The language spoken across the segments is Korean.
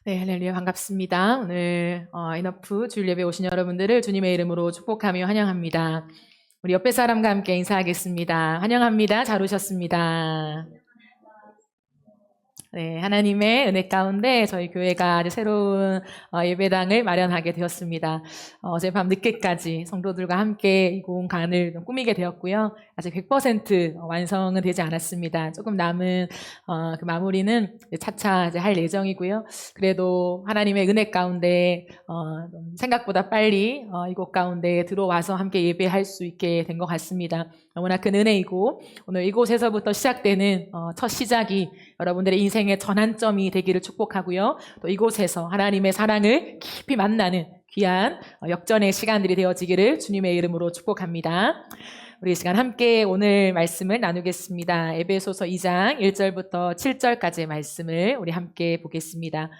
네, 할렐루야 반갑습니다. 오늘 인어프 주일 예배 오신 여러분들을 주님의 이름으로 축복하며 환영합니다. 우리 옆에 사람과 함께 인사하겠습니다. 환영합니다. 잘 오셨습니다. 네, 하나님의 은혜 가운데 저희 교회가 이제 새로운 예배당을 마련하게 되었습니다. 어젯밤 늦게까지 성도들과 함께 이 공간을 좀 꾸미게 되었고요. 아직 100% 완성은 되지 않았습니다. 조금 남은 그 마무리는 차차 이제 할 예정이고요. 그래도 하나님의 은혜 가운데 좀 생각보다 빨리 이곳 가운데 들어와서 함께 예배할 수 있게 된 것 같습니다. 너무나 큰 은혜이고 오늘 이곳에서부터 시작되는 첫 시작이 여러분들의 인생의 전환점이 되기를 축복하고요. 또 이곳에서 하나님의 사랑을 깊이 만나는 귀한 역전의 시간들이 되어지기를 주님의 이름으로 축복합니다. 우리 이 시간 함께 오늘 말씀을 나누겠습니다. 에베소서 2장 1절부터 7절까지의 말씀을 우리 함께 보겠습니다.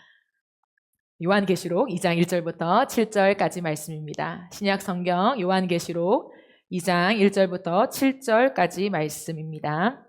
요한계시록 2장 1절부터 7절까지 말씀입니다. 신약 성경 요한계시록 2장 1절부터 7절까지 말씀입니다.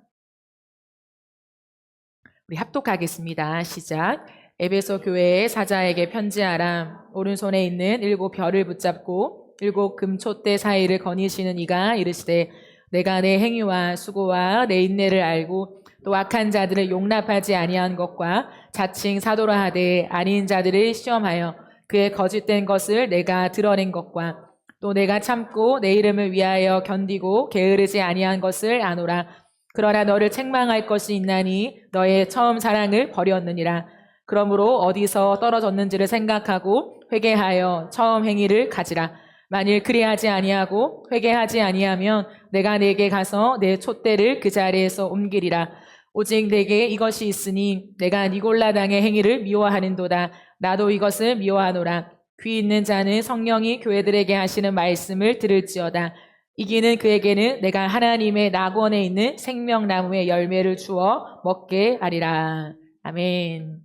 우리 합독하겠습니다. 시작. 에베소 교회의 사자에게 편지하라. 오른손에 있는 7 별을 붙잡고 7 금촛대 사이를 거니시는 이가 이르시되 내가 내 행위와 수고와 내 인내를 알고 또 악한 자들을 용납하지 아니한 것과 자칭 사도라 하되 아닌 자들을 시험하여 그의 거짓된 것을 내가 드러낸 것과 또 내가 참고 내 이름을 위하여 견디고 게으르지 아니한 것을 아노라. 그러나 너를 책망할 것이 있나니 너의 처음 사랑을 버렸느니라. 그러므로 어디서 떨어졌는지를 생각하고 회개하여 처음 행위를 가지라. 만일 그리하지 아니하고 회개하지 아니하면 내가 내게 가서 내 촛대를 그 자리에서 옮기리라. 오직 내게 이것이 있으니 내가 니골라당의 행위를 미워하는도다. 나도 이것을 미워하노라. 귀 있는 자는 성령이 교회들에게 하시는 말씀을 들을지어다. 이기는 그에게는 내가 하나님의 낙원에 있는 생명나무의 열매를 주어 먹게 하리라. 아멘.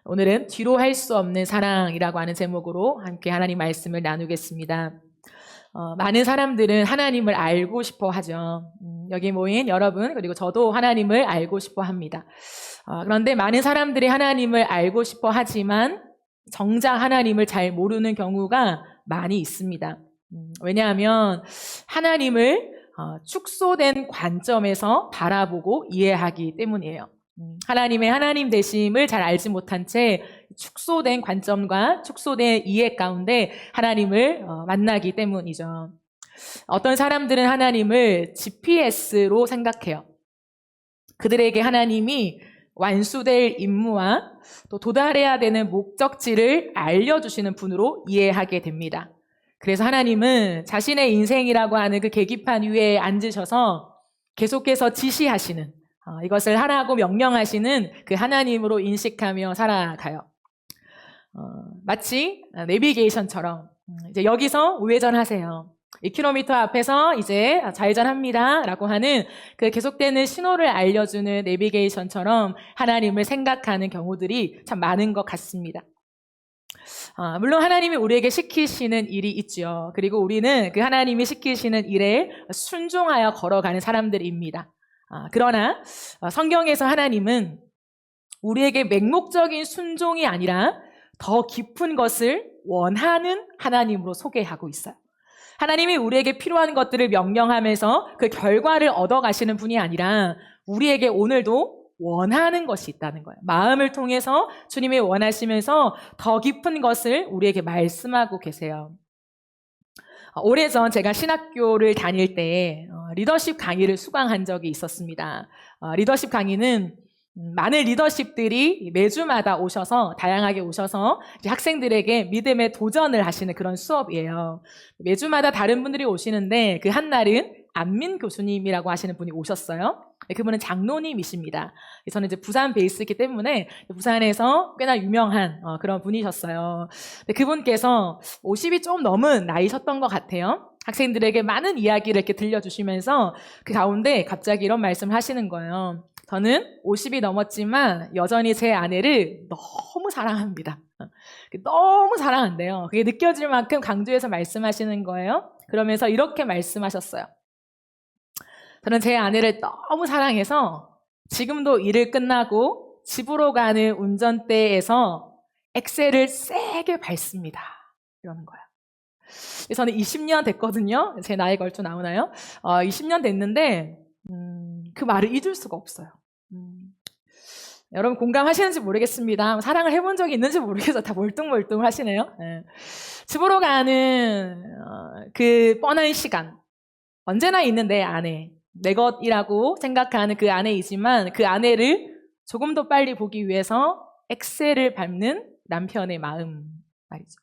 오늘은 뒤로 할 수 없는 사랑이라고 하는 제목으로 함께 하나님 말씀을 나누겠습니다. 많은 사람들은 하나님을 알고 싶어 하죠. 여기 모인 여러분 그리고 저도 하나님을 알고 싶어 합니다. 그런데 많은 사람들이 하나님을 알고 싶어 하지만 정작 하나님을 잘 모르는 경우가 많이 있습니다. 왜냐하면 하나님을 축소된 관점에서 바라보고 이해하기 때문이에요. 하나님의 하나님 되심을 잘 알지 못한 채 축소된 관점과 축소된 이해 가운데 하나님을 만나기 때문이죠. 어떤 사람들은 하나님을 GPS로 생각해요. 그들에게 하나님이 완수될 임무와 또 도달해야 되는 목적지를 알려주시는 분으로 이해하게 됩니다. 그래서 하나님은 자신의 인생이라고 하는 그 계기판 위에 앉으셔서 계속해서 지시하시는 이것을 하라고 명령하시는 그 하나님으로 인식하며 살아가요. 마치 내비게이션처럼 이제 여기서 우회전하세요. 2km 앞에서 이제 좌회전합니다 라고 하는 그 계속되는 신호를 알려주는 내비게이션처럼 하나님을 생각하는 경우들이 참 많은 것 같습니다. 물론 하나님이 우리에게 시키시는 일이 있죠. 그리고 우리는 그 하나님이 시키시는 일에 순종하여 걸어가는 사람들입니다. 그러나 성경에서 하나님은 우리에게 맹목적인 순종이 아니라 더 깊은 것을 원하는 하나님으로 소개하고 있어요. 하나님이 우리에게 필요한 것들을 명령하면서 그 결과를 얻어가시는 분이 아니라 우리에게 오늘도 원하는 것이 있다는 거예요. 마음을 통해서 주님이 원하시면서 더 깊은 것을 우리에게 말씀하고 계세요. 오래전 제가 신학교를 다닐 때 리더십 강의를 수강한 적이 있었습니다. 리더십 강의는 많은 리더십들이 매주마다 오셔서 다양하게 오셔서 학생들에게 믿음의 도전을 하시는 그런 수업이에요. 매주마다 다른 분들이 오시는데 그 한 날은 안민 교수님이라고 하시는 분이 오셨어요. 그분은 장로님이십니다. 저는 이제 부산 베이스이기 때문에 부산에서 꽤나 유명한 그런 분이셨어요. 그분께서 50이 좀 넘은 나이셨던 것 같아요. 학생들에게 많은 이야기를 이렇게 들려주시면서 그 가운데 갑자기 이런 말씀을 하시는 거예요. 저는 50이 넘었지만 여전히 제 아내를 너무 사랑합니다. 너무 사랑한대요. 그게 느껴질 만큼 강조해서 말씀하시는 거예요. 그러면서 이렇게 말씀하셨어요. 저는 제 아내를 너무 사랑해서 지금도 일을 끝나고 집으로 가는 운전대에서 엑셀을 세게 밟습니다. 이러는 거예요. 저는 20년 됐거든요. 제 나이가 얼추 나오나요? 20년 됐는데 그 말을 잊을 수가 없어요. 여러분 공감하시는지 모르겠습니다. 사랑을 해본 적이 있는지 모르겠어요. 다 멀뚱멀뚱 하시네요. 네. 집으로 가는 그 뻔한 시간 언제나 있는 내 아내, 내 것이라고 생각하는 그 아내이지만 그 아내를 조금 더 빨리 보기 위해서 엑셀을 밟는 남편의 마음 말이죠.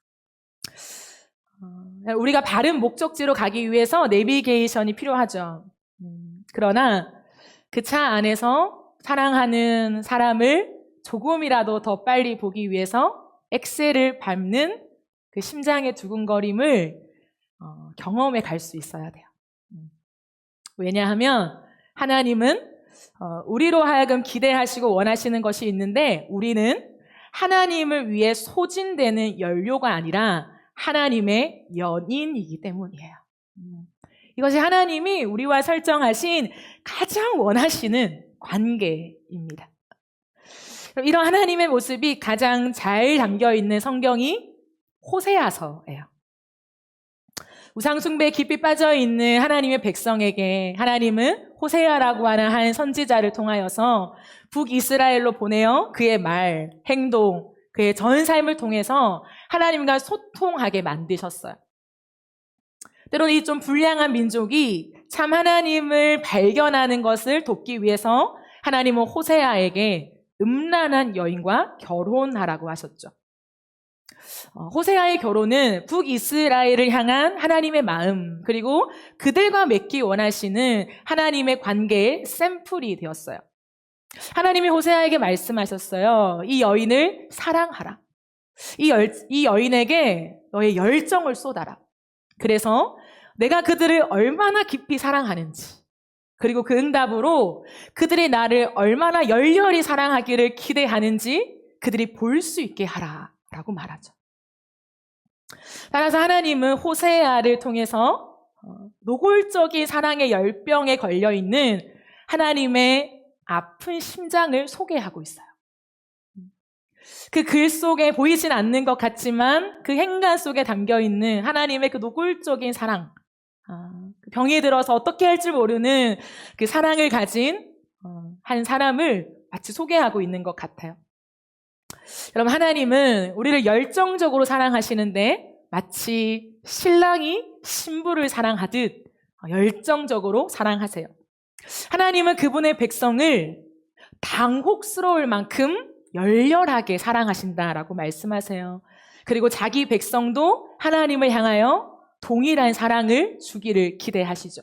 우리가 바른 목적지로 가기 위해서 내비게이션이 필요하죠. 그러나 그 차 안에서 사랑하는 사람을 조금이라도 더 빨리 보기 위해서 엑셀을 밟는 그 심장의 두근거림을 경험해 갈 수 있어야 돼요. 왜냐하면 하나님은 우리로 하여금 기대하시고 원하시는 것이 있는데 우리는 하나님을 위해 소진되는 연료가 아니라 하나님의 연인이기 때문이에요. 이것이 하나님이 우리와 설정하신 가장 원하시는 관계입니다. 그럼 이런 하나님의 모습이 가장 잘 담겨있는 성경이 호세아서예요. 우상숭배에 깊이 빠져있는 하나님의 백성에게 하나님은 호세아라고 하는 한 선지자를 통하여서 북이스라엘로 보내어 그의 말, 행동, 그의 전 삶을 통해서 하나님과 소통하게 만드셨어요. 때로는 이 좀 불량한 민족이 참 하나님을 발견하는 것을 돕기 위해서 하나님은 호세아에게 음란한 여인과 결혼하라고 하셨죠. 호세아의 결혼은 북이스라엘을 향한 하나님의 마음 그리고 그들과 맺기 원하시는 하나님의 관계의 샘플이 되었어요. 하나님이 호세아에게 말씀하셨어요. 이 여인을 사랑하라. 이 여인에게 너의 열정을 쏟아라. 그래서 내가 그들을 얼마나 깊이 사랑하는지 그리고 그 응답으로 그들이 나를 얼마나 열렬히 사랑하기를 기대하는지 그들이 볼 수 있게 하라라고 말하죠. 따라서 하나님은 호세아를 통해서 노골적인 사랑의 열병에 걸려있는 하나님의 아픈 심장을 소개하고 있어요. 그 글 속에 보이진 않는 것 같지만 그 행간 속에 담겨있는 하나님의 그 노골적인 사랑, 병이 들어서 어떻게 할지 모르는 그 사랑을 가진 한 사람을 마치 소개하고 있는 것 같아요. 여러분, 하나님은 우리를 열정적으로 사랑하시는데 마치 신랑이 신부를 사랑하듯 열정적으로 사랑하세요. 하나님은 그분의 백성을 당혹스러울 만큼 열렬하게 사랑하신다라고 말씀하세요. 그리고 자기 백성도 하나님을 향하여 동일한 사랑을 주기를 기대하시죠.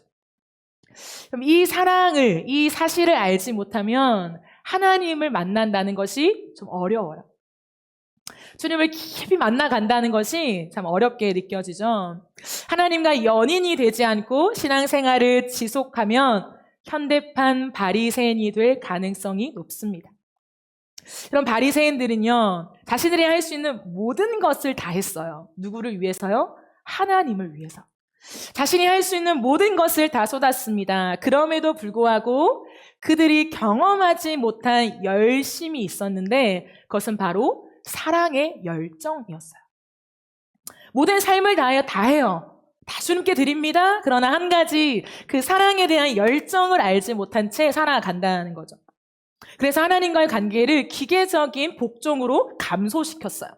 그럼 이 사랑을, 이 사실을 알지 못하면 하나님을 만난다는 것이 좀 어려워요. 주님을 깊이 만나간다는 것이 참 어렵게 느껴지죠. 하나님과 연인이 되지 않고 신앙생활을 지속하면 현대판 바리새인이 될 가능성이 높습니다. 그럼 바리새인들은요, 자신들이 할 수 있는 모든 것을 다 했어요. 누구를 위해서요? 하나님을 위해서. 자신이 할 수 있는 모든 것을 다 쏟았습니다. 그럼에도 불구하고 그들이 경험하지 못한 열심이 있었는데 그것은 바로 사랑의 열정이었어요. 모든 삶을 다하여 다 해요. 다 주님께 드립니다. 그러나 한 가지 그 사랑에 대한 열정을 알지 못한 채 살아간다는 거죠. 그래서 하나님과의 관계를 기계적인 복종으로 감소시켰어요.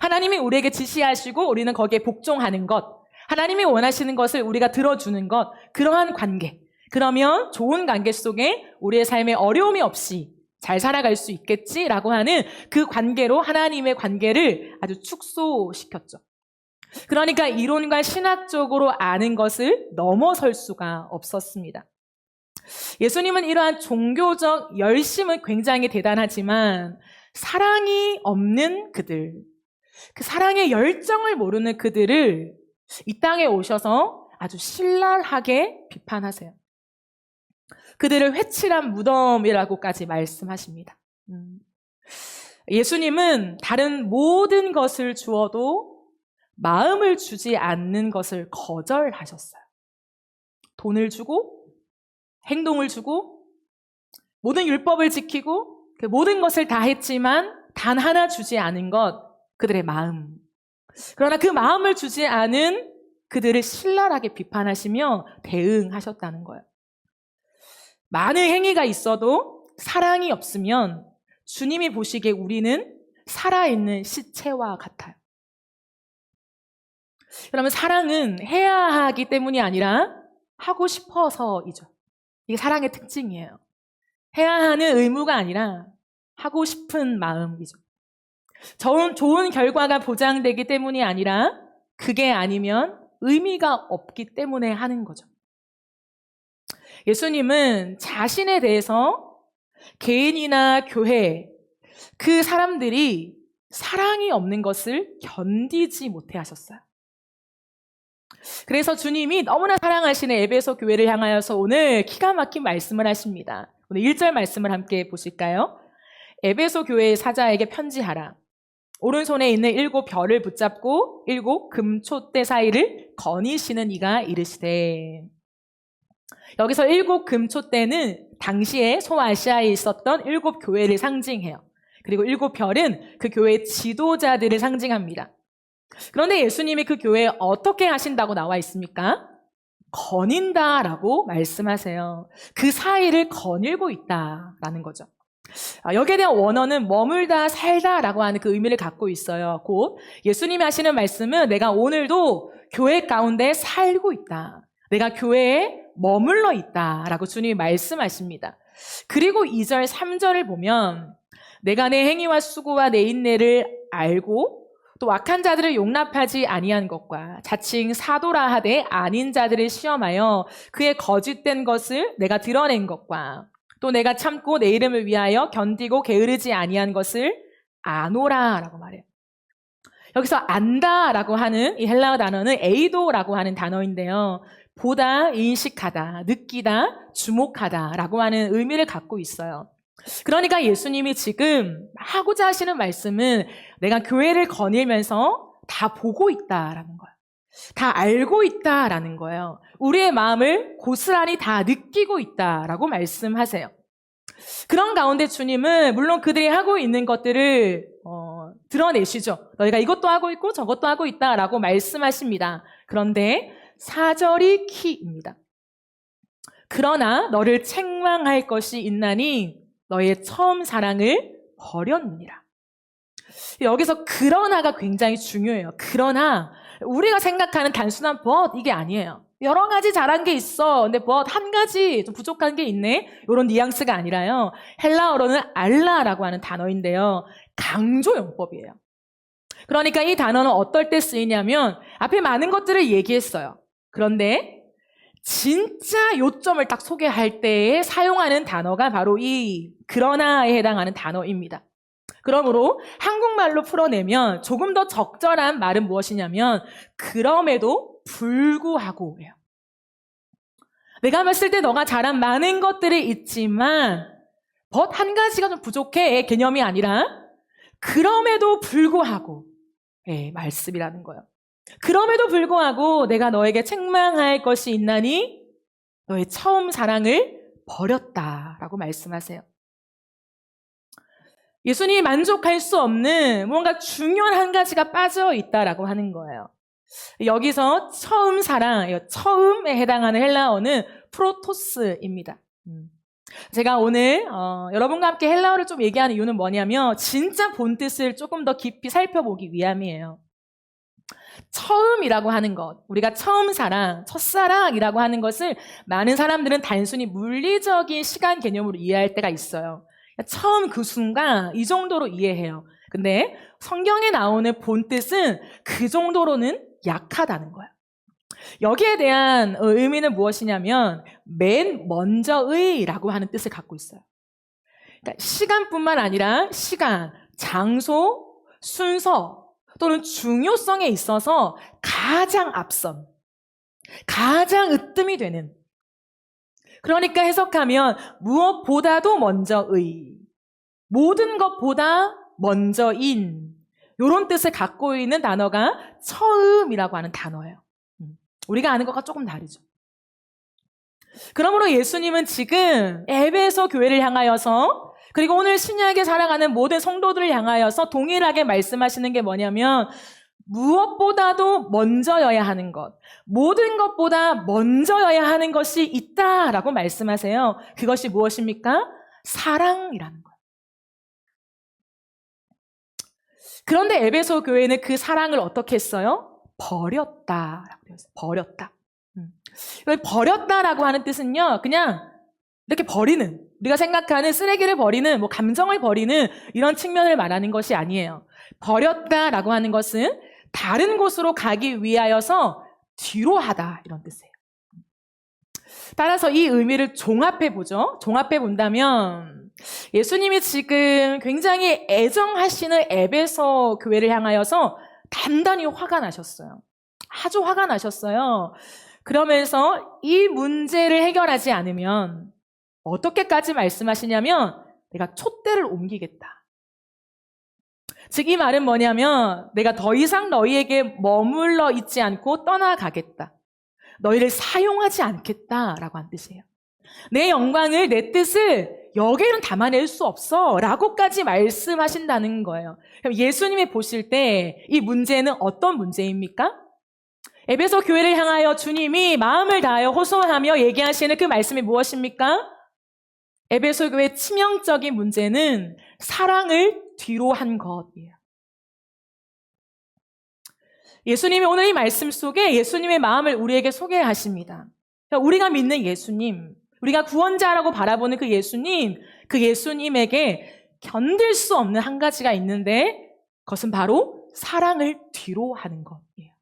하나님이 우리에게 지시하시고 우리는 거기에 복종하는 것, 하나님이 원하시는 것을 우리가 들어주는 것, 그러한 관계. 그러면 좋은 관계 속에 우리의 삶에 어려움이 없이 잘 살아갈 수 있겠지라고 하는 그 관계로 하나님의 관계를 아주 축소시켰죠. 그러니까 이론과 신학적으로 아는 것을 넘어설 수가 없었습니다. 예수님은 이러한 종교적 열심은 굉장히 대단하지만 사랑이 없는 그들, 그 사랑의 열정을 모르는 그들을 이 땅에 오셔서 아주 신랄하게 비판하세요. 그들을 회칠한 무덤이라고까지 말씀하십니다. 예수님은 다른 모든 것을 주어도 마음을 주지 않는 것을 거절하셨어요. 돈을 주고 행동을 주고 모든 율법을 지키고 그 모든 것을 다 했지만 단 하나 주지 않은 것, 그들의 마음. 그러나 그 마음을 주지 않은 그들을 신랄하게 비판하시며 대응하셨다는 거예요. 많은 행위가 있어도 사랑이 없으면 주님이 보시기에 우리는 살아있는 시체와 같아요. 그러면 사랑은 해야 하기 때문이 아니라 하고 싶어서이죠. 이게 사랑의 특징이에요. 해야 하는 의무가 아니라 하고 싶은 마음이죠. 좋은 결과가 보장되기 때문이 아니라 그게 아니면 의미가 없기 때문에 하는 거죠. 예수님은 자신에 대해서 개인이나 교회, 그 사람들이 사랑이 없는 것을 견디지 못해 하셨어요. 그래서 주님이 너무나 사랑하시는 에베소 교회를 향하여서 오늘 기가 막힌 말씀을 하십니다. 오늘 1절 말씀을 함께 보실까요? 에베소 교회의 사자에게 편지하라. 오른손에 있는 7 별을 붙잡고 7 금촛대 사이를 거니시는 이가 이르시되. 여기서 7 금촛대는 당시에 소아시아에 있었던 7 교회를 상징해요. 그리고 7 별은 그 교회의 지도자들을 상징합니다. 그런데 예수님이 그 교회에 어떻게 하신다고 나와 있습니까? 거닌다라고 말씀하세요. 그 사이를 거닐고 있다라는 거죠. 여기에 대한 원어는 머물다, 살다라고 하는 그 의미를 갖고 있어요. 곧 예수님이 하시는 말씀은 내가 오늘도 교회 가운데 살고 있다. 내가 교회에 머물러 있다라고 주님이 말씀하십니다. 그리고 2절, 3절을 보면 내가 내 행위와 수고와 내 인내를 알고 또 악한 자들을 용납하지 아니한 것과 자칭 사도라 하되 아닌 자들을 시험하여 그의 거짓된 것을 내가 드러낸 것과 또 내가 참고 내 이름을 위하여 견디고 게으르지 아니한 것을 아노라라고 말해요. 여기서 안다라고 하는 이 헬라어 단어는 에이도라고 하는 단어인데요. 보다, 인식하다, 느끼다, 주목하다라고 하는 의미를 갖고 있어요. 그러니까 예수님이 지금 하고자 하시는 말씀은 내가 교회를 거닐면서 다 보고 있다라는 거예요. 다 알고 있다라는 거예요. 우리의 마음을 고스란히 다 느끼고 있다라고 말씀하세요. 그런 가운데 주님은 물론 그들이 하고 있는 것들을 드러내시죠. 너희가 이것도 하고 있고 저것도 하고 있다라고 말씀하십니다. 그런데 4절이 키입니다. 그러나 너를 책망할 것이 있나니 너의 처음 사랑을 버렸느니라. 여기서 그러나가 굉장히 중요해요. 그러나 우리가 생각하는 단순한 but 이게 아니에요. 여러 가지 잘한 게 있어. 근데 but 한 가지 좀 부족한 게 있네. 이런 뉘앙스가 아니라요. 헬라어로는 알라라고 하는 단어인데요. 강조 용법이에요. 그러니까 이 단어는 어떨 때 쓰이냐면 앞에 많은 것들을 얘기했어요. 그런데 진짜 요점을 딱 소개할 때에 사용하는 단어가 바로 이 그러나에 해당하는 단어입니다. 그러므로 한국말로 풀어내면 조금 더 적절한 말은 무엇이냐면 그럼에도 불구하고예요. 내가 봤을 때 너가 잘한 많은 것들이 있지만 but 한 가지가 좀 부족해 개념이 아니라 그럼에도 불구하고 말씀이라는 거예요. 그럼에도 불구하고 내가 너에게 책망할 것이 있나니 너의 처음 사랑을 버렸다라고 말씀하세요. 예수님이 만족할 수 없는 뭔가 중요한 한 가지가 빠져 있다라고 하는 거예요. 여기서 처음 사랑, 처음에 해당하는 헬라어는 프로토스입니다. 제가 오늘 여러분과 함께 헬라어를 좀 얘기하는 이유는 뭐냐면 진짜 본뜻을 조금 더 깊이 살펴보기 위함이에요. 처음이라고 하는 것, 우리가 처음 사랑, 첫사랑이라고 하는 것을 많은 사람들은 단순히 물리적인 시간 개념으로 이해할 때가 있어요. 처음 그 순간 이 정도로 이해해요. 근데 성경에 나오는 본뜻은 그 정도로는 약하다는 거예요. 여기에 대한 의미는 무엇이냐면 맨 먼저의라고 하는 뜻을 갖고 있어요. 그러니까 시간뿐만 아니라 시간, 장소, 순서 또는 중요성에 있어서 가장 앞선, 가장 으뜸이 되는, 그러니까 해석하면 무엇보다도 먼저의, 모든 것보다 먼저인, 이런 뜻을 갖고 있는 단어가 처음이라고 하는 단어예요. 우리가 아는 것과 조금 다르죠. 그러므로 예수님은 지금 에베소 교회를 향하여서 그리고 오늘 신약에 살아가는 모든 성도들을 향하여서 동일하게 말씀하시는 게 뭐냐면 무엇보다도 먼저여야 하는 것, 모든 것보다 먼저여야 하는 것이 있다라고 말씀하세요. 그것이 무엇입니까? 사랑이라는 거예요. 그런데 에베소 교회는 그 사랑을 어떻게 했어요? 버렸다라고 되어 있어요. 버렸다. 버렸다라고 하는 뜻은요, 그냥 이렇게 버리는, 우리가 생각하는 쓰레기를 버리는, 뭐 감정을 버리는 이런 측면을 말하는 것이 아니에요. 버렸다라고 하는 것은 다른 곳으로 가기 위하여서 뒤로 하다, 이런 뜻이에요. 따라서 이 의미를 종합해 보죠. 종합해 본다면 예수님이 지금 굉장히 애정하시는 에베소 교회를 향하여서 단단히 화가 나셨어요. 아주 화가 나셨어요. 그러면서 이 문제를 해결하지 않으면 어떻게까지 말씀하시냐면 내가 촛대를 옮기겠다. 즉 이 말은 뭐냐면 내가 더 이상 너희에게 머물러 있지 않고 떠나가겠다. 너희를 사용하지 않겠다라고 한 뜻이에요. 내 영광을, 내 뜻을 여기에는 담아낼 수 없어 라고까지 말씀하신다는 거예요. 그럼 예수님이 보실 때 이 문제는 어떤 문제입니까? 에베소 교회를 향하여 주님이 마음을 다하여 호소하며 얘기하시는 그 말씀이 무엇입니까? 에베소 교회의 치명적인 문제는 사랑을 뒤로 한 것이에요. 예수님이 오늘 이 말씀 속에 예수님의 마음을 우리에게 소개하십니다. 우리가 믿는 예수님, 우리가 구원자라고 바라보는 그 예수님에게 견딜 수 없는 한 가지가 있는데 그것은 바로 사랑을 뒤로 하는 것이에요.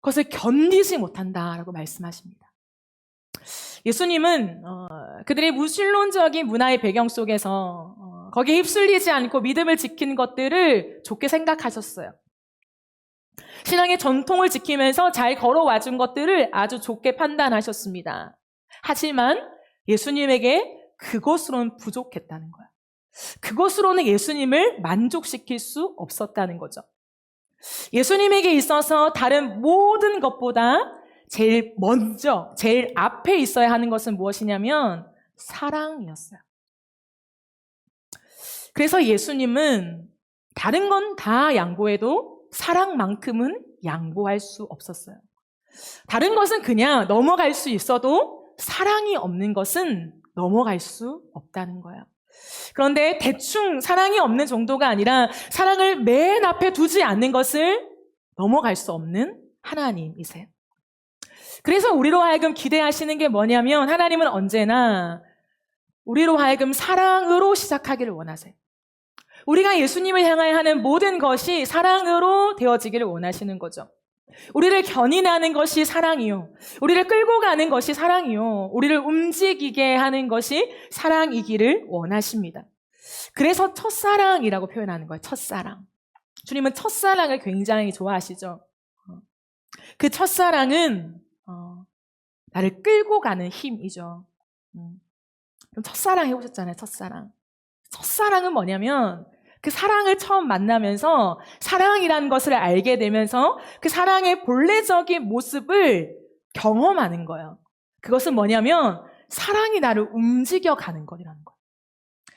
그것을 견디지 못한다라고 말씀하십니다. 예수님은 그들의 무신론적인 문화의 배경 속에서 거기에 휩쓸리지 않고 믿음을 지킨 것들을 좋게 생각하셨어요. 신앙의 전통을 지키면서 잘 걸어와준 것들을 아주 좋게 판단하셨습니다. 하지만 예수님에게 그것으로는 부족했다는 거예요. 그것으로는 예수님을 만족시킬 수 없었다는 거죠. 예수님에게 있어서 다른 모든 것보다 제일 먼저, 제일 앞에 있어야 하는 것은 무엇이냐면 사랑이었어요. 그래서 예수님은 다른 건 다 양보해도 사랑만큼은 양보할 수 없었어요. 다른 것은 그냥 넘어갈 수 있어도 사랑이 없는 것은 넘어갈 수 없다는 거예요. 그런데 대충 사랑이 없는 정도가 아니라 사랑을 맨 앞에 두지 않는 것을 넘어갈 수 없는 하나님이세요. 그래서 우리로 하여금 기대하시는 게 뭐냐면 하나님은 언제나 우리로 하여금 사랑으로 시작하기를 원하세요. 우리가 예수님을 향하여 하는 모든 것이 사랑으로 되어지기를 원하시는 거죠. 우리를 견인하는 것이 사랑이요. 우리를 끌고 가는 것이 사랑이요. 우리를 움직이게 하는 것이 사랑이기를 원하십니다. 그래서 첫사랑이라고 표현하는 거예요. 첫사랑. 주님은 첫사랑을 굉장히 좋아하시죠. 그 첫사랑은 나를 끌고 가는 힘이죠. 그럼 첫사랑 해보셨잖아요. 첫사랑. 첫사랑은 뭐냐면 그 사랑을 처음 만나면서 사랑이라는 것을 알게 되면서 그 사랑의 본래적인 모습을 경험하는 거예요. 그것은 뭐냐면 사랑이 나를 움직여가는 것이라는 거예요.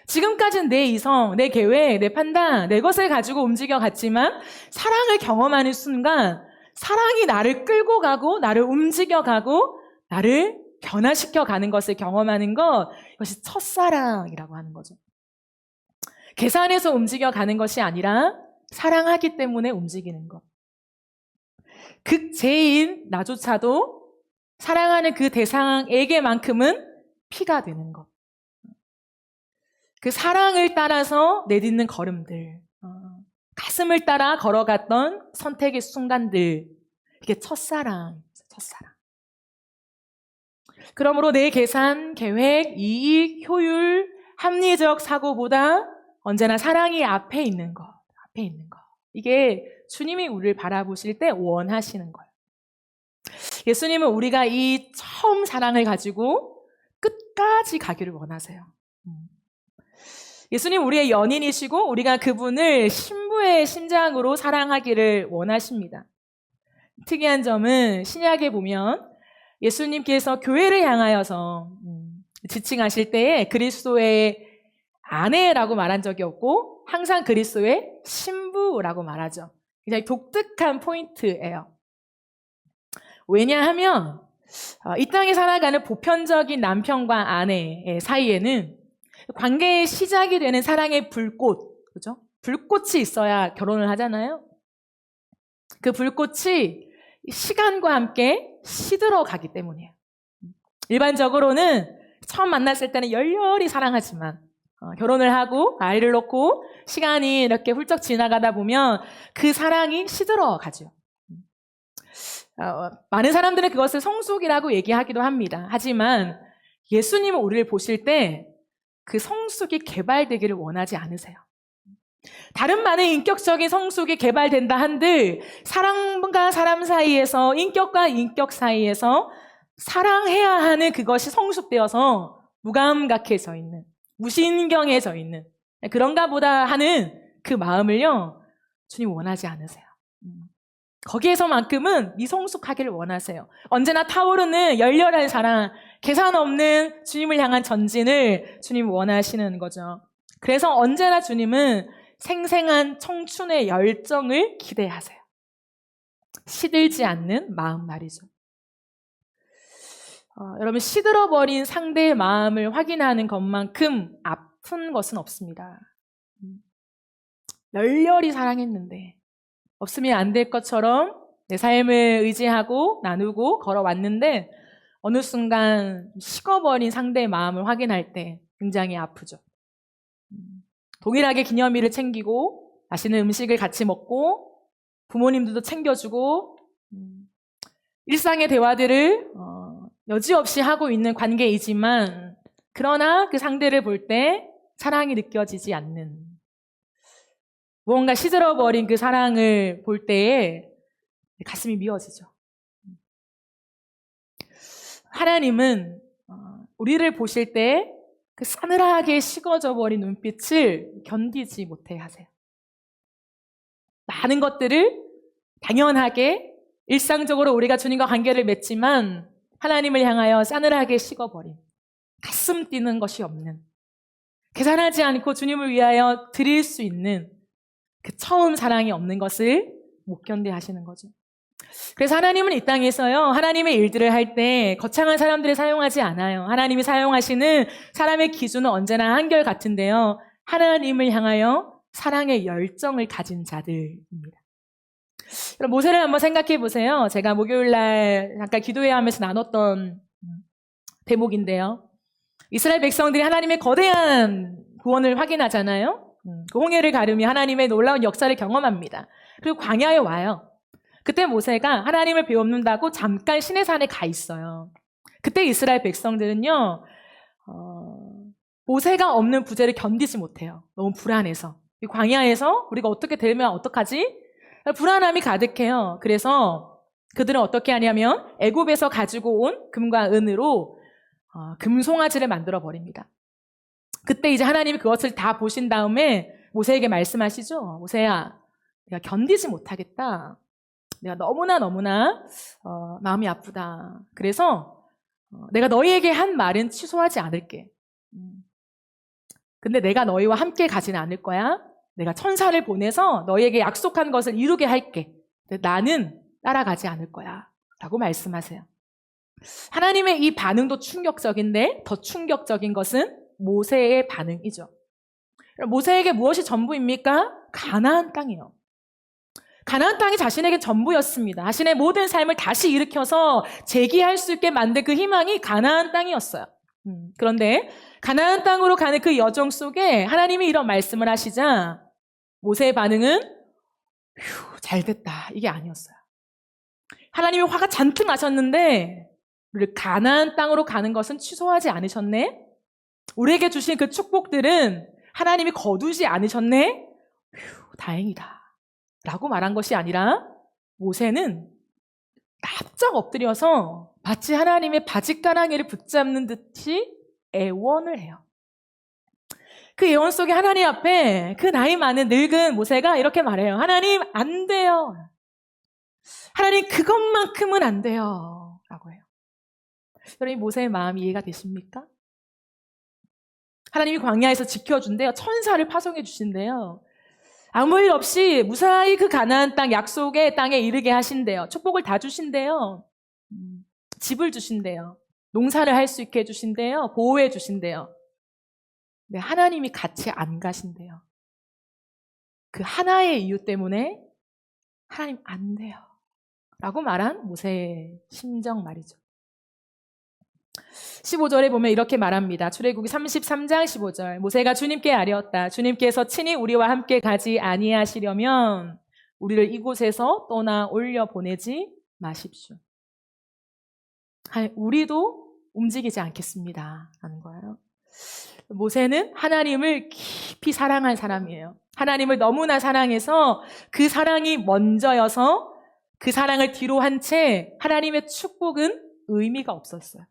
지금까지는 내 이성, 내 계획, 내 판단, 내 것을 가지고 움직여갔지만 사랑을 경험하는 순간 사랑이 나를 끌고 가고 나를 움직여가고 나를 변화시켜가는 것을 경험하는 것, 이것이 첫사랑이라고 하는 거죠. 계산해서 움직여가는 것이 아니라 사랑하기 때문에 움직이는 것. 극제인 나조차도 사랑하는 그 대상에게만큼은 피가 되는 것. 그 사랑을 따라서 내딛는 걸음들, 가슴을 따라 걸어갔던 선택의 순간들, 이게 첫사랑이죠. 첫사랑. 그러므로 내 계산, 계획, 이익, 효율, 합리적 사고보다 언제나 사랑이 앞에 있는 것, 앞에 있는 것. 이게 주님이 우리를 바라보실 때 원하시는 거예요. 예수님은 우리가 이 처음 사랑을 가지고 끝까지 가기를 원하세요. 예수님 우리의 연인이시고 우리가 그분을 신부의 심장으로 사랑하기를 원하십니다. 특이한 점은 신약에 보면 예수님께서 교회를 향하여서 지칭하실 때에 그리스도의 아내라고 말한 적이 없고 항상 그리스도의 신부라고 말하죠. 굉장히 독특한 포인트예요. 왜냐하면 이 땅에 살아가는 보편적인 남편과 아내 사이에는 관계의 시작이 되는 사랑의 불꽃, 그죠? 불꽃이 있어야 결혼을 하잖아요. 그 불꽃이 시간과 함께 시들어 가기 때문이에요. 일반적으로는 처음 만났을 때는 열렬히 사랑하지만 결혼을 하고 아이를 낳고 시간이 이렇게 훌쩍 지나가다 보면 그 사랑이 시들어 가죠. 많은 사람들은 그것을 성숙이라고 얘기하기도 합니다. 하지만 예수님은 우리를 보실 때 그 성숙이 개발되기를 원하지 않으세요. 다른 많은 인격적인 성숙이 개발된다 한들 사람과 사람 사이에서, 인격과 인격 사이에서 사랑해야 하는 그것이 성숙되어서 무감각해져 있는, 무신경해져 있는 그런가 보다 하는 그 마음을요, 주님 원하지 않으세요. 거기에서만큼은 미성숙하기를 원하세요. 언제나 타오르는 열렬한 사랑, 계산 없는 주님을 향한 전진을 주님 원하시는 거죠. 그래서 언제나 주님은 생생한 청춘의 열정을 기대하세요. 시들지 않는 마음 말이죠. 여러분, 시들어버린 상대의 마음을 확인하는 것만큼 아픈 것은 없습니다. 열렬히 사랑했는데 없으면 안 될 것처럼 내 삶을 의지하고 나누고 걸어왔는데 어느 순간 식어버린 상대의 마음을 확인할 때 굉장히 아프죠. 동일하게 기념일을 챙기고 맛있는 음식을 같이 먹고 부모님들도 챙겨주고 일상의 대화들을 여지없이 하고 있는 관계이지만 그러나 그 상대를 볼 때 사랑이 느껴지지 않는, 무언가 시들어버린 그 사랑을 볼 때에 가슴이 미어지죠. 하나님은 우리를 보실 때 그 싸늘하게 식어져 버린 눈빛을 견디지 못해 하세요. 많은 것들을 당연하게 일상적으로 우리가 주님과 관계를 맺지만 하나님을 향하여 싸늘하게 식어버린, 가슴 뛰는 것이 없는, 계산하지 않고 주님을 위하여 드릴 수 있는 그 처음 사랑이 없는 것을 못 견뎌 하시는 거죠. 그래서 하나님은 이 땅에서요, 하나님의 일들을 할 때 거창한 사람들을 사용하지 않아요. 하나님이 사용하시는 사람의 기준은 언제나 한결같은데요, 하나님을 향하여 사랑의 열정을 가진 자들입니다. 그럼 모세를 한번 생각해 보세요. 제가 목요일날 잠깐 기도회에 하면서 나눴던 대목인데요, 이스라엘 백성들이 하나님의 거대한 구원을 확인하잖아요. 그 홍해를 가르며 하나님의 놀라운 역사를 경험합니다. 그리고 광야에 와요. 그때 모세가 하나님을 배웁는다고 잠깐 시내산에 가 있어요. 그때 이스라엘 백성들은요, 모세가 없는 부재를 견디지 못해요. 너무 불안해서. 이 광야에서 우리가 어떻게 되면 어떡하지? 불안함이 가득해요. 그래서 그들은 어떻게 하냐면 애굽에서 가지고 온 금과 은으로 금송아지를 만들어 버립니다. 그때 이제 하나님이 그것을 다 보신 다음에 모세에게 말씀하시죠. 모세야, 내가 견디지 못하겠다. 내가 너무나 마음이 아프다. 그래서 내가 너희에게 한 말은 취소하지 않을게. 근데 내가 너희와 함께 가지는 않을 거야. 내가 천사를 보내서 너희에게 약속한 것을 이루게 할게. 근데 나는 따라가지 않을 거야. 라고 말씀하세요. 하나님의 이 반응도 충격적인데 더 충격적인 것은 모세의 반응이죠. 모세에게 무엇이 전부입니까? 가나안 땅이에요. 가나안 땅이 자신에게 전부였습니다. 자신의 모든 삶을 다시 일으켜서 재기할 수 있게 만든 그 희망이 가나안 땅이었어요. 그런데 가나안 땅으로 가는 그 여정 속에 하나님이 이런 말씀을 하시자 모세의 반응은 휴, 잘됐다, 이게 아니었어요. 하나님이 화가 잔뜩 나셨는데 우리를 가나안 땅으로 가는 것은 취소하지 않으셨네? 우리에게 주신 그 축복들은 하나님이 거두지 않으셨네? 휴, 다행이다 라고 말한 것이 아니라 모세는 납작 엎드려서 마치 하나님의 바짓가랑이를 붙잡는 듯이 애원을 해요. 그 애원 속에 하나님 앞에 그 나이 많은 늙은 모세가 이렇게 말해요. 하나님, 안 돼요. 하나님, 그것만큼은 안 돼요. 라고 해요. 여러분, 모세의 마음 이해가 되십니까? 하나님이 광야에서 지켜준대요. 천사를 파송해 주신대요. 아무 일 없이 무사히 그 가나안 땅 약속의 땅에 이르게 하신대요. 축복을 다 주신대요. 집을 주신대요. 농사를 할 수 있게 해주신대요. 보호해 주신대요. 네, 하나님이 같이 안 가신대요. 그 하나의 이유 때문에 하나님 안 돼요 라고 말한 모세의 심정 말이죠. 15절에 보면 이렇게 말합니다. 출애굽기 33장 15절. 모세가 주님께 아뢰었다. 주님께서 친히 우리와 함께 가지 아니하시려면 우리를 이곳에서 떠나 올려 보내지 마십시오. 우리도 움직이지 않겠습니다 하는 거예요. 모세는 하나님을 깊이 사랑한 사람이에요. 하나님을 너무나 사랑해서 그 사랑이 먼저여서 그 사랑을 뒤로 한 채 하나님의 축복은 의미가 없었어요.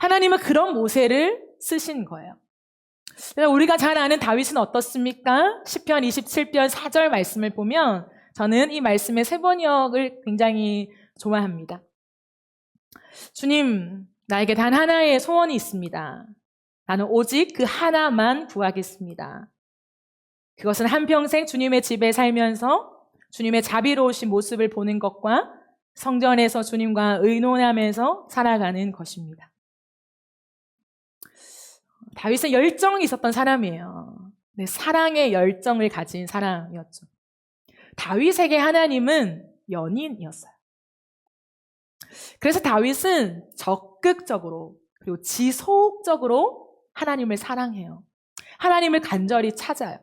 하나님은 그런 모세를 쓰신 거예요. 우리가 잘 아는 다윗은 어떻습니까? 시편 27편 4절 말씀을 보면 저는 이 말씀의 세 번역을 굉장히 좋아합니다. 주님, 나에게 단 하나의 소원이 있습니다. 나는 오직 그 하나만 구하겠습니다. 그것은 한평생 주님의 집에 살면서 주님의 자비로우신 모습을 보는 것과 성전에서 주님과 의논하면서 살아가는 것입니다. 다윗은 열정이 있었던 사람이에요. 네, 사랑의 열정을 가진 사람이었죠. 다윗에게 하나님은 연인이었어요. 그래서 다윗은 적극적으로 그리고 지속적으로 하나님을 사랑해요. 하나님을 간절히 찾아요.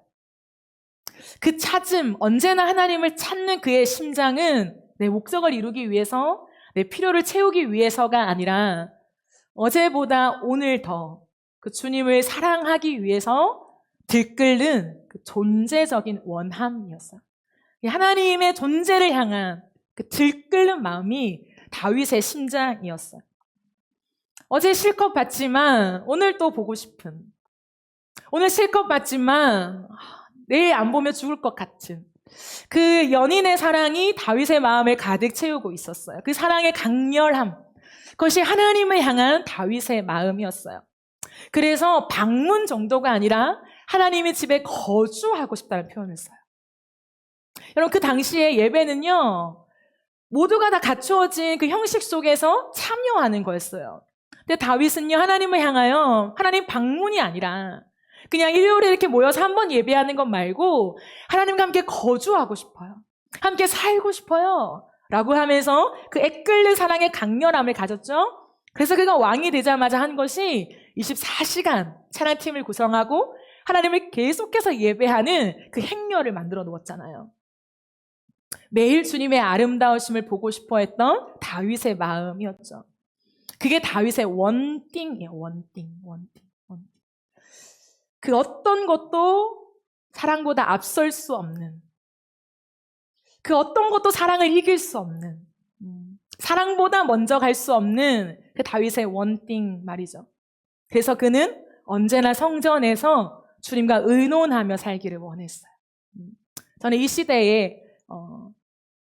그 찾음, 언제나 하나님을 찾는 그의 심장은 내 목적을 이루기 위해서, 내 필요를 채우기 위해서가 아니라 어제보다 오늘 더 그 주님을 사랑하기 위해서 들끓는 그 존재적인 원함이었어요. 하나님의 존재를 향한 그 들끓는 마음이 다윗의 심장이었어요. 어제 실컷 봤지만 오늘 또 보고 싶은, 오늘 실컷 봤지만 내일 안 보면 죽을 것 같은 그 연인의 사랑이 다윗의 마음을 가득 채우고 있었어요. 그 사랑의 강렬함, 그것이 하나님을 향한 다윗의 마음이었어요. 그래서 방문 정도가 아니라 하나님의 집에 거주하고 싶다는 표현을 써요. 여러분, 그 당시에 예배는요, 모두가 다 갖추어진 그 형식 속에서 참여하는 거였어요. 근데 다윗은요, 하나님을 향하여 하나님 방문이 아니라 그냥 일요일에 이렇게 모여서 한번 예배하는 것 말고 하나님과 함께 거주하고 싶어요. 함께 살고 싶어요. 라고 하면서 그 애끓는 사랑의 강렬함을 가졌죠. 그래서 그가 왕이 되자마자 한 것이 24시간 찬양팀을 구성하고 하나님을 계속해서 예배하는 그 행렬을 만들어 놓았잖아요. 매일 주님의 아름다우심을 보고 싶어 했던 다윗의 마음이었죠. 그게 다윗의 원띵이에요. 원띵. 그 어떤 것도 사랑보다 앞설 수 없는, 그 어떤 것도 사랑을 이길 수 없는, 사랑보다 먼저 갈 수 없는 그 다윗의 원띵 말이죠. 그래서 그는 언제나 성전에서 주님과 의논하며 살기를 원했어요. 저는 이 시대에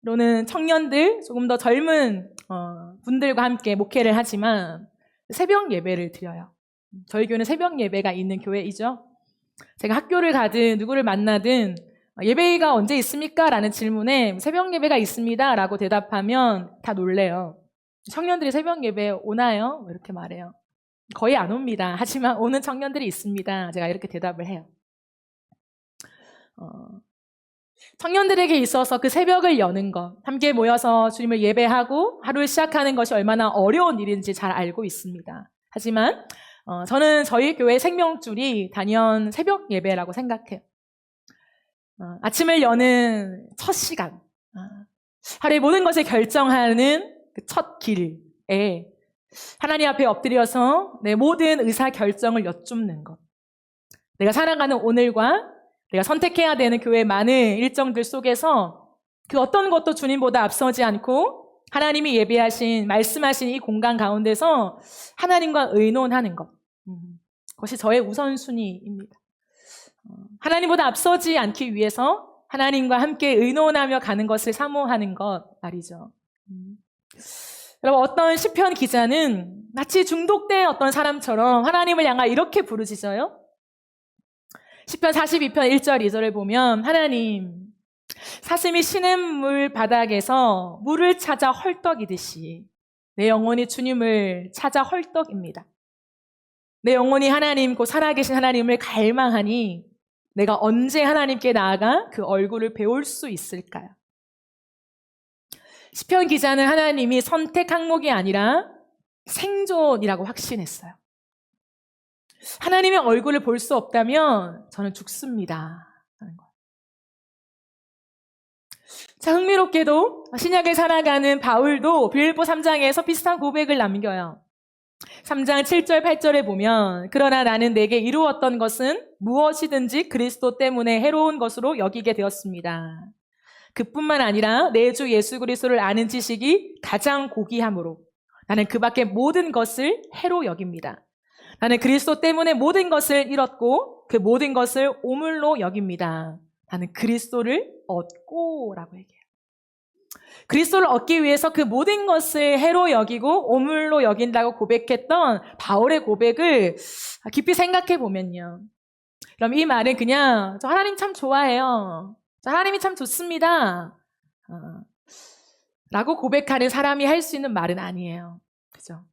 로는 청년들, 조금 더 젊은 분들과 함께 목회를 하지만 새벽 예배를 드려요. 저희 교회는 새벽 예배가 있는 교회이죠. 제가 학교를 가든 누구를 만나든 예배가 언제 있습니까? 라는 질문에 새벽 예배가 있습니다 라고 대답하면 다 놀래요. 청년들이 새벽 예배 오나요? 이렇게 말해요. 거의 안 옵니다. 하지만 오는 청년들이 있습니다. 제가 이렇게 대답을 해요. 청년들에게 있어서 그 새벽을 여는 것, 함께 모여서 주님을 예배하고 하루를 시작하는 것이 얼마나 어려운 일인지 잘 알고 있습니다. 하지만 저는 저희 교회 생명줄이 단연 새벽 예배라고 생각해요. 아침을 여는 첫 시간, 하루의 모든 것을 결정하는 그 첫 길에 하나님 앞에 엎드려서 내 모든 의사 결정을 여쭙는 것, 내가 살아가는 오늘과 내가 선택해야 되는 교회의 많은 일정들 속에서 그 어떤 것도 주님보다 앞서지 않고 하나님이 예배하신, 말씀하신 이 공간 가운데서 하나님과 의논하는 것, 그것이 저의 우선순위입니다. 하나님보다 앞서지 않기 위해서 하나님과 함께 의논하며 가는 것을 사모하는 것 말이죠. 여러분, 어떤 시편 기자는 마치 중독된 어떤 사람처럼 하나님을 향하 이렇게 부르짖어요. 시편 42편 1절 2절을 보면 하나님 사슴이 시냇물 바닥에서 물을 찾아 헐떡이듯이 내 영혼이 주님을 찾아 헐떡입니다. 내 영혼이 하나님 곧 살아계신 하나님을 갈망하니 내가 언제 하나님께 나아가 그 얼굴을 배울 수 있을까요? 시편 기자는 하나님이 선택 항목이 아니라 생존이라고 확신했어요. 하나님의 얼굴을 볼 수 없다면 저는 죽습니다. 자, 흥미롭게도 신약을 살아가는 바울도 빌립보 3장에서 비슷한 고백을 남겨요. 3장 7절 8절에 보면 그러나 나는 내게 이루었던 것은 무엇이든지 그리스도 때문에 해로운 것으로 여기게 되었습니다. 그뿐만 아니라 내 주 예수 그리스도를 아는 지식이 가장 고귀함으로 나는 그 밖의 모든 것을 해로 여깁니다. 나는 그리스도 때문에 모든 것을 잃었고 그 모든 것을 오물로 여깁니다. 나는 그리스도를 얻고 라고 얘기해요. 그리스도를 얻기 위해서 그 모든 것을 해로 여기고 오물로 여긴다고 고백했던 바울의 고백을 깊이 생각해 보면요. 그럼 이 말은 그냥 저 하나님 참 좋아해요. 저 하나님이 참 좋습니다. 라고 고백하는 사람이 할 수 있는 말은 아니에요. 그죠?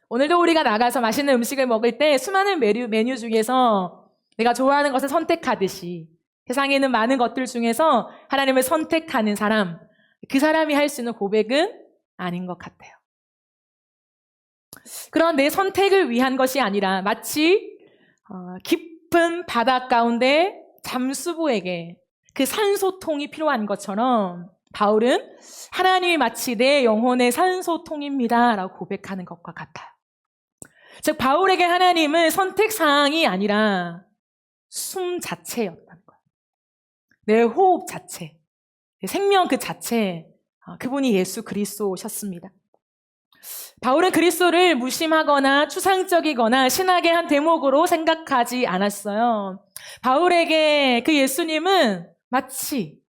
오늘도 우리가 나가서 맛있는 음식을 먹을 때 수많은 메뉴 중에서 내가 좋아하는 것을 선택하듯이 세상에 있는 많은 것들 중에서 하나님을 선택하는 사람, 그 사람이 할 수 있는 고백은 아닌 것 같아요. 그런 내 선택을 위한 것이 아니라 마치 깊은 바다 가운데 잠수부에게 그 산소통이 필요한 것처럼 바울은 하나님이 마치 내 영혼의 산소통입니다 라고 고백하는 것과 같아요. 즉 바울에게 하나님은 선택사항이 아니라 숨 자체였다는 거예요. 내 호흡 자체, 내 생명 그 자체, 그분이 예수 그리스도셨습니다. 바울은 그리스도를 무심하거나 추상적이거나 신학의 한 대목으로 생각하지 않았어요. 바울에게 그 예수님은 마치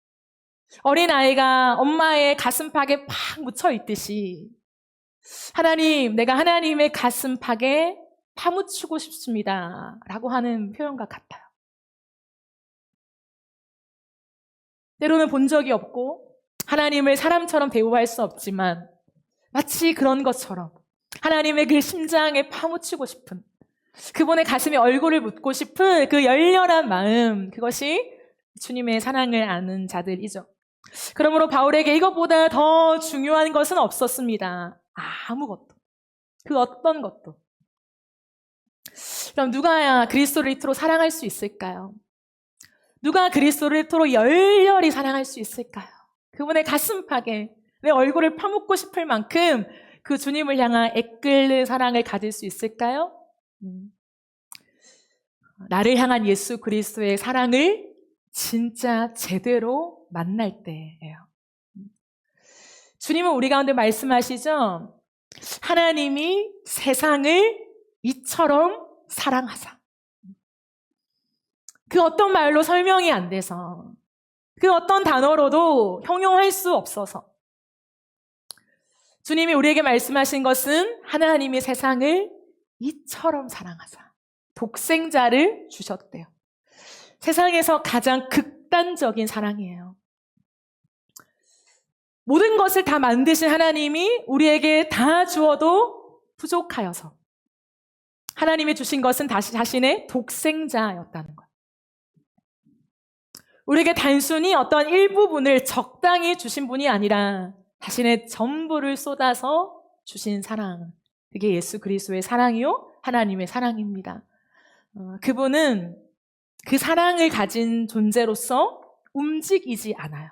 어린아이가 엄마의 가슴팍에 팍 묻혀 있듯이 하나님, 내가 하나님의 가슴팍에 파묻히고 싶습니다 라고 하는 표현과 같아요. 때로는 본 적이 없고 하나님을 사람처럼 대우할 수 없지만 마치 그런 것처럼 하나님의 그 심장에 파묻히고 싶은 그분의 가슴에 얼굴을 묻고 싶은 그 열렬한 마음, 그것이 주님의 사랑을 아는 자들이죠. 그러므로 바울에게 이것보다 더 중요한 것은 없었습니다. 아무것도. 그 어떤 것도. 그럼 누가 그리스도를 이토록 사랑할 수 있을까요? 누가 그리스도를 이토록 열렬히 사랑할 수 있을까요? 그분의 가슴팍에 내 얼굴을 파묻고 싶을 만큼 그 주님을 향한 애끓는 사랑을 가질 수 있을까요? 나를 향한 예수 그리스도의 사랑을 진짜 제대로 만날 때예요. 주님은 우리 가운데 말씀하시죠? 하나님이 세상을 이처럼 사랑하사. 그 어떤 말로 설명이 안 돼서, 그 어떤 단어로도 형용할 수 없어서 주님이 우리에게 말씀하신 것은 하나님이 세상을 이처럼 사랑하사 독생자를 주셨대요. 세상에서 가장 극단적인 사랑이에요. 모든 것을 다 만드신 하나님이 우리에게 다 주어도 부족하여서 하나님이 주신 것은 자신의 독생자였다는 거예요. 우리에게 단순히 어떤 일부분을 적당히 주신 분이 아니라 자신의 전부를 쏟아서 주신 사랑, 그게 예수 그리스도의 사랑이요 하나님의 사랑입니다. 그분은 그 사랑을 가진 존재로서 움직이지 않아요.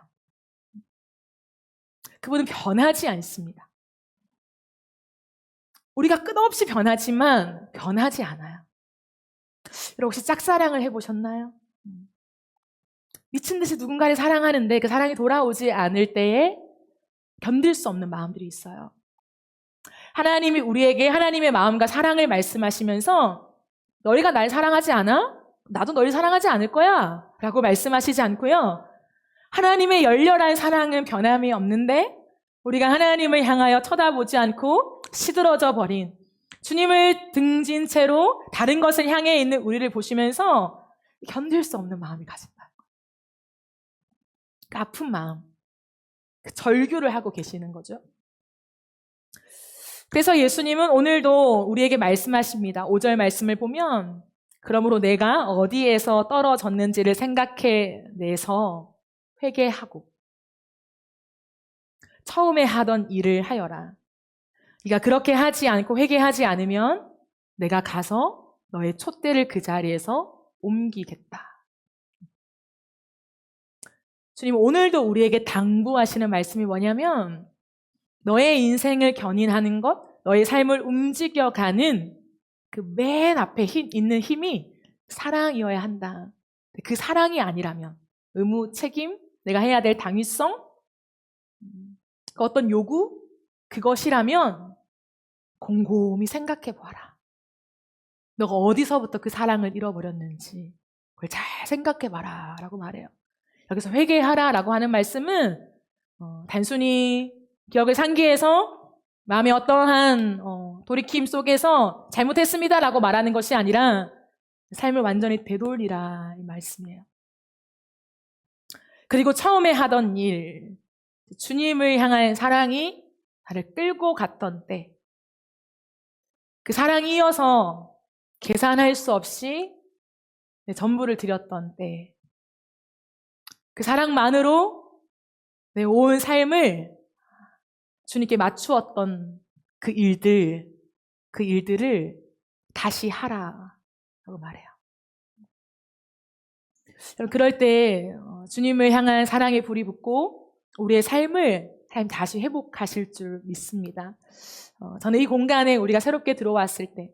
그분은 변하지 않습니다. 우리가 끝없이 변하지만 변하지 않아요. 여러분 혹시 짝사랑을 해보셨나요? 미친 듯이 누군가를 사랑하는데 그 사랑이 돌아오지 않을 때에 견딜 수 없는 마음들이 있어요. 하나님이 우리에게 하나님의 마음과 사랑을 말씀하시면서 너희가 날 사랑하지 않아? 나도 너희를 사랑하지 않을 거야 라고 말씀하시지 않고요. 하나님의 열렬한 사랑은 변함이 없는데 우리가 하나님을 향하여 쳐다보지 않고 시들어져 버린 주님을 등진 채로 다른 것을 향해 있는 우리를 보시면서 견딜 수 없는 마음이 가진다. 그 아픈 마음, 그 절규를 하고 계시는 거죠. 그래서 예수님은 오늘도 우리에게 말씀하십니다. 5절 말씀을 보면 그러므로 내가 어디에서 떨어졌는지를 생각해내서 회개하고 처음에 하던 일을 하여라. 네가 그렇게 하지 않고 회개하지 않으면 내가 가서 너의 촛대를 그 자리에서 옮기겠다. 주님 오늘도 우리에게 당부하시는 말씀이 뭐냐면 너의 인생을 견인하는 것, 너의 삶을 움직여가는 그 맨 앞에 있는 힘이 사랑이어야 한다. 그 사랑이 아니라면 의무, 책임, 내가 해야 될 당위성, 그 어떤 요구, 그것이라면 곰곰이 생각해 보아라. 너가 어디서부터 그 사랑을 잃어버렸는지 그걸 잘 생각해 봐라 라고 말해요. 여기서 회개하라 라고 하는 말씀은 단순히 기억을 상기해서 마음의 어떠한 돌이킴 속에서 잘못했습니다 라고 말하는 것이 아니라 삶을 완전히 되돌리라 이 말씀이에요. 그리고 처음에 하던 일, 주님을 향한 사랑이 나를 끌고 갔던 때, 그 사랑이 이어서 계산할 수 없이 내 전부를 드렸던 때, 그 사랑만으로 내 온 삶을 주님께 맞추었던 그 일들을 다시 하라라고 말해요. 그럴 때 주님을 향한 사랑의 불이 붙고 우리의 삶을 하나님 다시 회복하실 줄 믿습니다. 저는 이 공간에 우리가 새롭게 들어왔을 때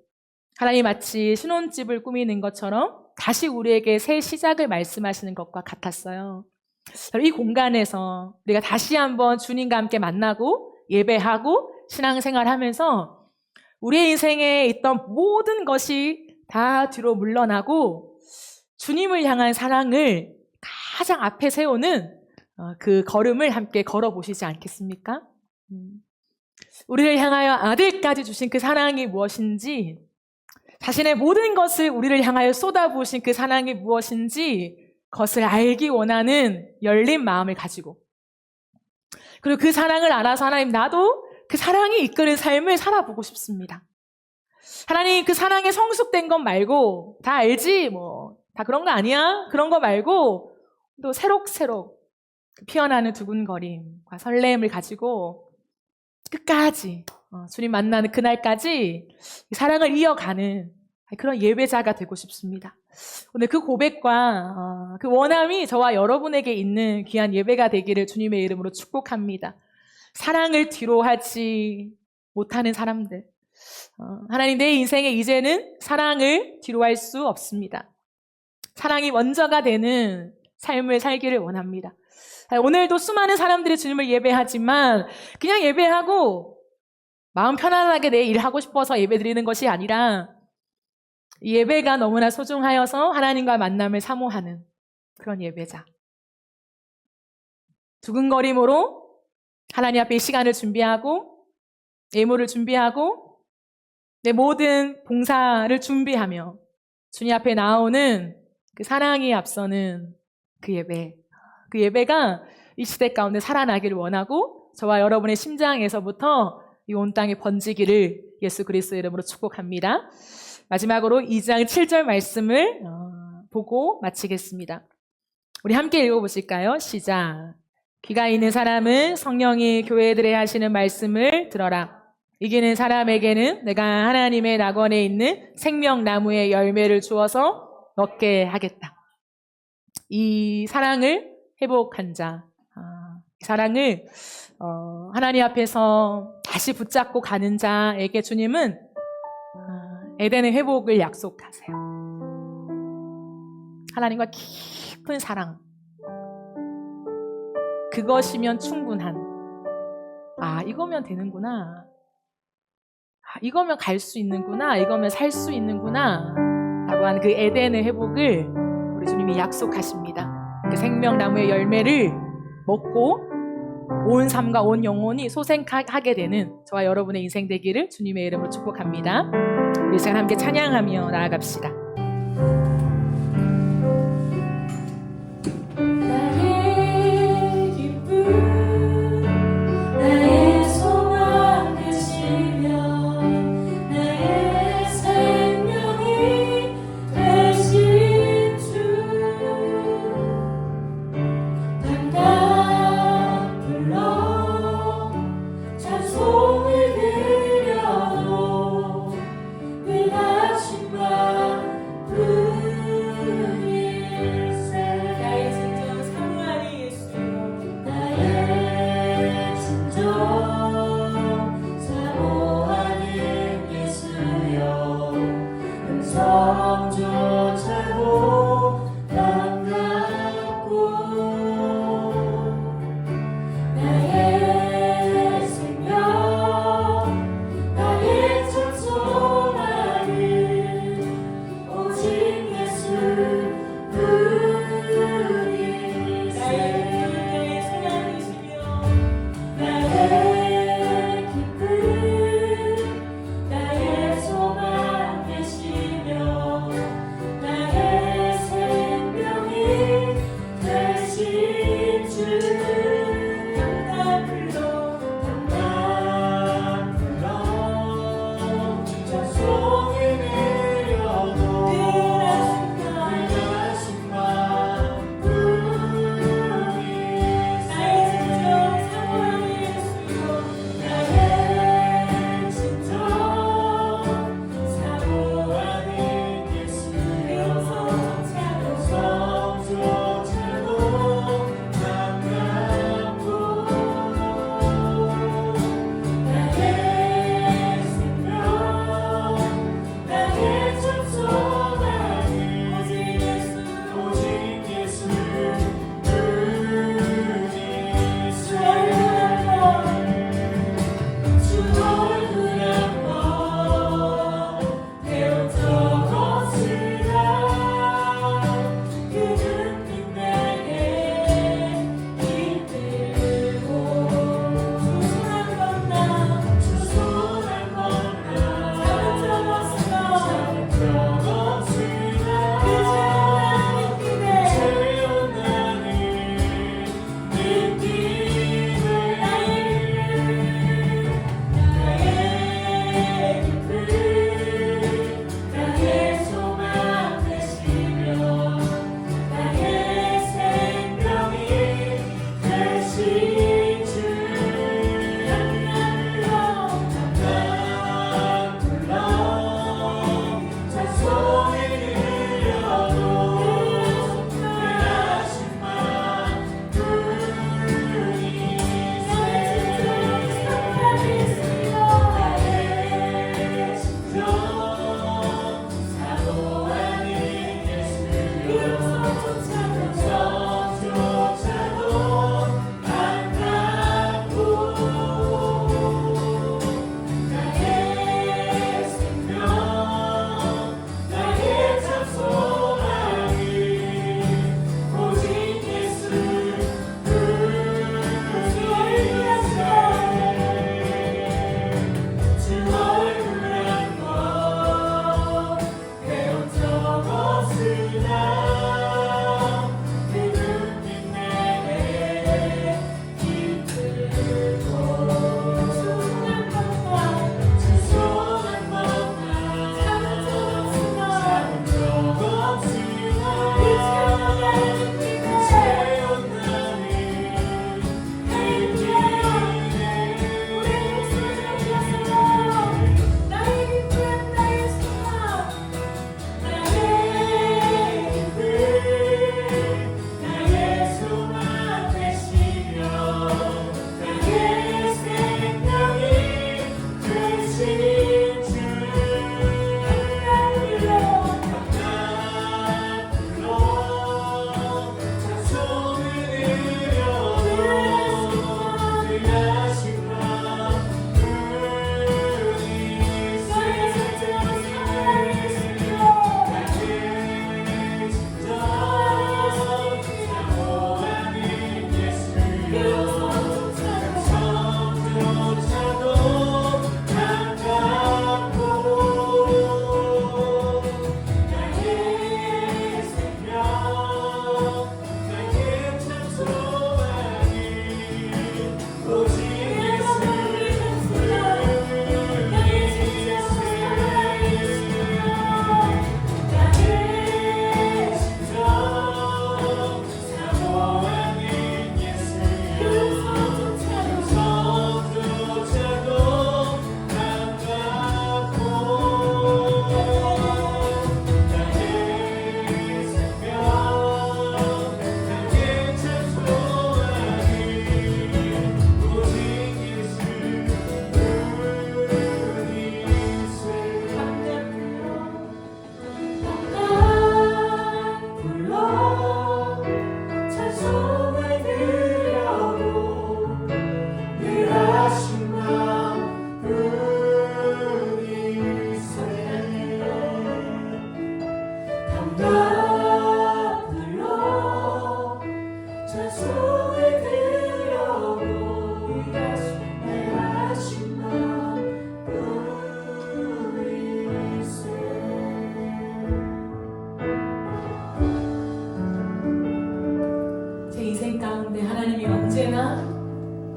하나님 마치 신혼집을 꾸미는 것처럼 다시 우리에게 새 시작을 말씀하시는 것과 같았어요. 이 공간에서 우리가 다시 한번 주님과 함께 만나고 예배하고 신앙생활하면서 우리의 인생에 있던 모든 것이 다 뒤로 물러나고 주님을 향한 사랑을 가장 앞에 세우는 그 걸음을 함께 걸어보시지 않겠습니까? 우리를 향하여 아들까지 주신 그 사랑이 무엇인지, 자신의 모든 것을 우리를 향하여 쏟아부으신 그 사랑이 무엇인지 그것을 알기 원하는 열린 마음을 가지고, 그리고 그 사랑을 알아서 하나님 나도 그 사랑이 이끄는 삶을 살아보고 싶습니다. 하나님 그 사랑에 성숙된 것 말고 다 알지 다 그런 거 아니야? 그런 거 말고 또 새록새록 피어나는 두근거림과 설렘을 가지고 끝까지 주님 만나는 그날까지 사랑을 이어가는 그런 예배자가 되고 싶습니다. 오늘 그 고백과 그 원함이 저와 여러분에게 있는 귀한 예배가 되기를 주님의 이름으로 축복합니다. 사랑을 뒤로 하지 못하는 사람들, 하나님 내 인생에 이제는 사랑을 뒤로 할 수 없습니다. 사랑이 먼저가 되는 삶을 살기를 원합니다. 오늘도 수많은 사람들이 주님을 예배하지만 그냥 예배하고 마음 편안하게 내 일 하고 싶어서 예배드리는 것이 아니라 이 예배가 너무나 소중하여서 하나님과 만남을 사모하는 그런 예배자. 두근거림으로 하나님 앞에 이 시간을 준비하고 예물을 준비하고 내 모든 봉사를 준비하며 주님 앞에 나오는 그 사랑이 앞서는 그 예배. 그 예배가 이 시대 가운데 살아나기를 원하고 저와 여러분의 심장에서부터 이 온 땅에 번지기를 예수 그리스도의 이름으로 축복합니다. 마지막으로 2장 7절 말씀을 보고 마치겠습니다. 우리 함께 읽어보실까요? 시작. 귀가 있는 사람은 성령이 교회들에 하시는 말씀을 들어라. 이기는 사람에게는 내가 하나님의 낙원에 있는 생명나무의 열매를 주어서 먹게 하겠다. 이 사랑을 회복한 자, 이 사랑을 하나님 앞에서 다시 붙잡고 가는 자에게 주님은 에덴의 회복을 약속하세요. 하나님과 깊은 사랑, 그것이면 충분한, 이거면 되는구나, 이거면 갈 수 있는구나, 이거면 살 수 있는구나 라고 하는 그 에덴의 회복을 우리 주님이 약속하십니다. 그 생명나무의 열매를 먹고 온 삶과 온 영혼이 소생하게 되는 저와 여러분의 인생 되기를 주님의 이름으로 축복합니다. 우리 시간 함께 찬양하며 나아갑시다. 나의 기쁨 나의 소망 되시며 나의 생명이 되신 주 반가 불러 찬송을 드려도 그 다짐과 분일세 나의 진정 사모하는 예수 나의 진정 사모하는 예수여 음성조차도 반갑고 나의 생명 나의 찬송하는 오직 예수 뿐이세 나의 소망이시며 나의 기쁨 나의 소망 되시며 나의 나 불러 찬송을 들어보이소 내 하신 맘 우리세 제 인생 가운데 하나님이 언제나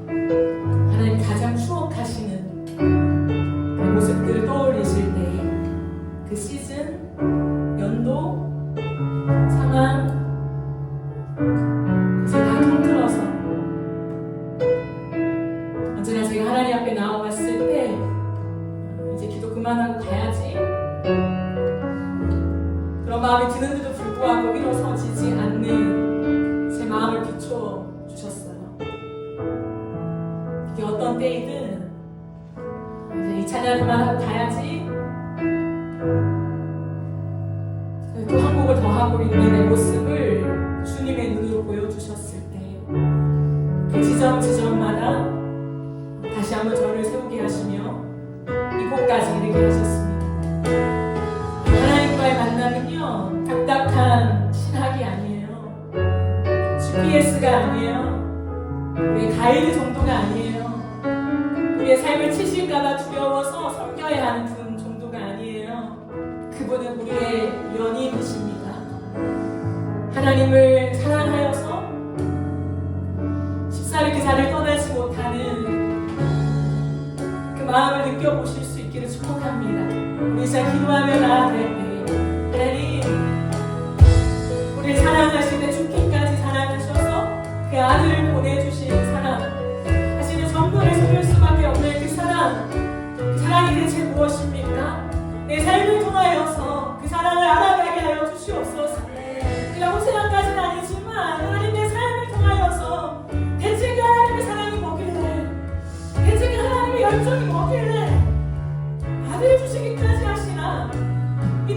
하나님 가장 추억하시는 그 모습들을 떠올리실 때 그 시즌, 연도, 상황 이제 다 통틀어서 언제나 제가 하나님 앞에 나와봤을 때 이제 기도 그만하고 가야지 그런 마음이 드는데도 불구하고 일어서지지 않는 제 마음을 비춰 주셨어요. 이게 어떤 때이든 이제 이 찬양 그만하고 가야지 또 한 곡을 더 하고 있는 내 모습을 주님의 눈으로 보여주셨을 때 그 지점마다 다시 한번 저를 세우게 하시며 이곳까지 이르게 하셨습니다. 하나님과의 만남은요 딱딱한 신학이 아니에요. GPS가 아니에요. 우리의 가이드 정도가 아니에요. 우리의 삶을 치실까봐 두려워서 섬겨야 하는 분 정도가 아니에요. 그분은 우리의 연인이십니다. 하나님을 사랑하여서 쉽사리 그 자리를 떠나지 못하는 그 마음을 느껴보실 수 있기를 축복합니다. 우리 진짜 기도하며 나아갈 때 하나님 우리를 사랑하실 때 죽기까지 사랑하셔서 그 아들을 보내주신 사랑 하시는 전부를 숨길 수밖에 없는 그 사랑 그 사랑이 대체 무엇입니까? 내 삶을 통하여서 그 사랑을 알아가게 하여 주시옵소서. 내가 호세아까지는 아니지만 하나님 내 삶을 통하여서 대체 그 하나님의 사랑이 뭐길래 대체 그 하나님의 열정이 뭐길래 아들 주시기까지 하시나 이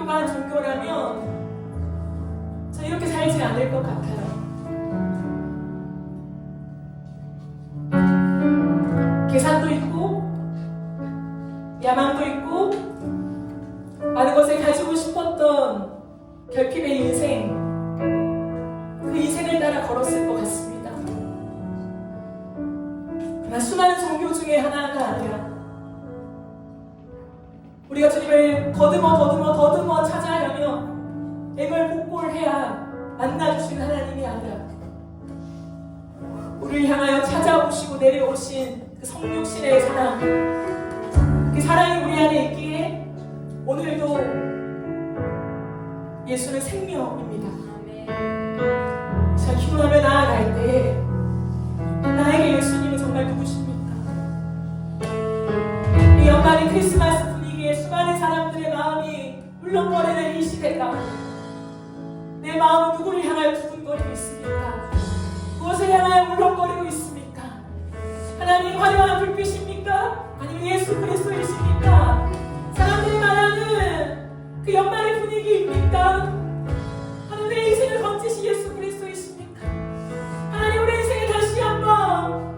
일반 종교라면 저 이렇게 살지 않을 것 같아요. 계산도 있고 야망도 있고 많은 것을 가지고 싶었던 결핍의 인생, 그 인생을 따라 걸었을 것 같습니다. 그러나 수많은 종교 중에 하나가 아니라 우리가 주님을 더듬어 찾아가며 애걸복걸해야 만나주신 하나님이 아니라 우리를 향하여 찾아오시고 내려오신 그 성육신의 사랑, 그 사랑이 우리 안에 있기에 오늘도 예수는 생명입니다. 자, 기도하며 나아갈 때 나에게 예수님은 정말 누구십니까? 이 연말의 크리스마스 분위기에 수많은 사람들의 마음이 울렁거리는 이 시대가 내 마음은 누구를 향하여 두근거리고 있습니까? 무엇을 향하여 울렁거리고 있습니까? 하나님 화려한 불빛입니까? 아니면 예수 그리스도이십니까? 사람들이 말하는 그 연말의 분위기입니까? 하나님 내 인생을 건지신 예수 그리스도이십니까? 하나님 우리 인생에 다시 한번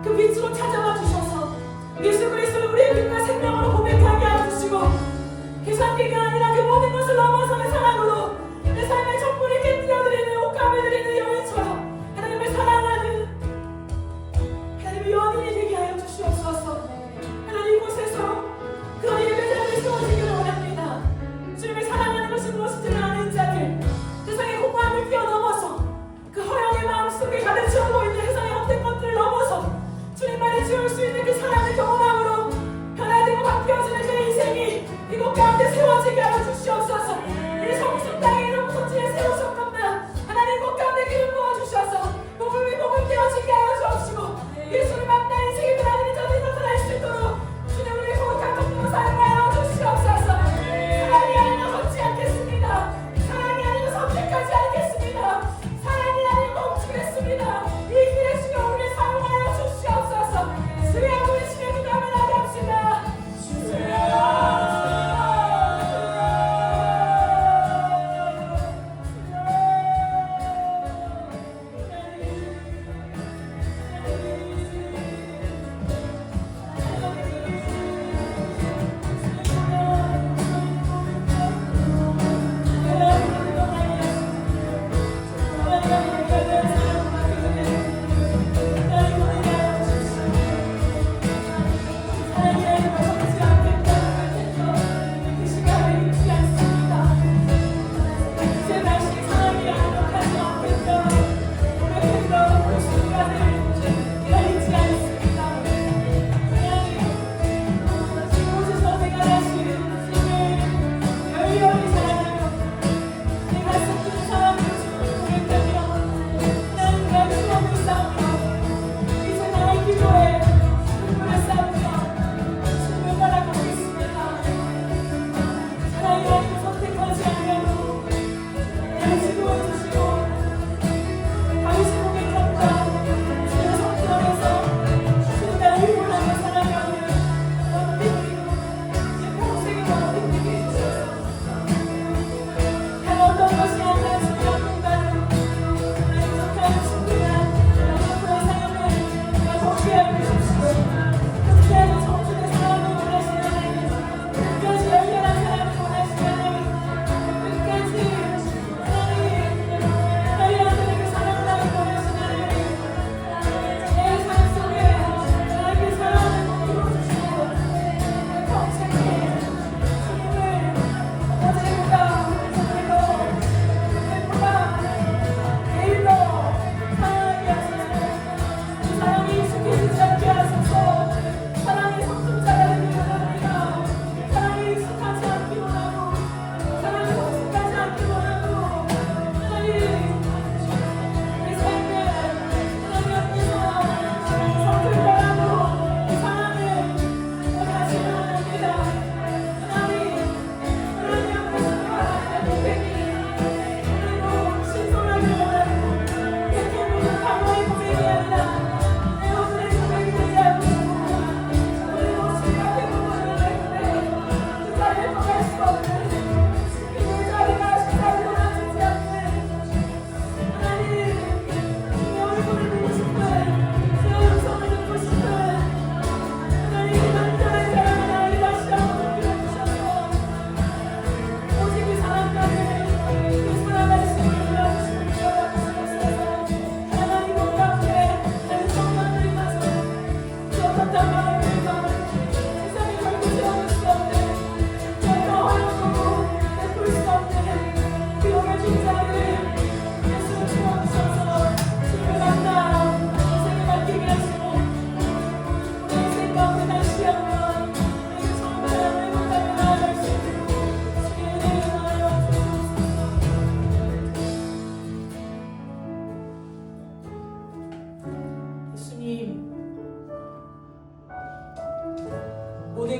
그 빛으로 찾아와 주셔서 예수 그리스도를 우리의 빛과 생명으로 고백하게 하시고 계산기가 아니라 그 모든 것을 넘어서는 사랑으로 내 삶의 촛불을 깨뜨려드리는 옷감을 드리는 여인처럼 하나님을 사랑하는 하나님의 연인이 되게 하여 주시옵소서. 하나님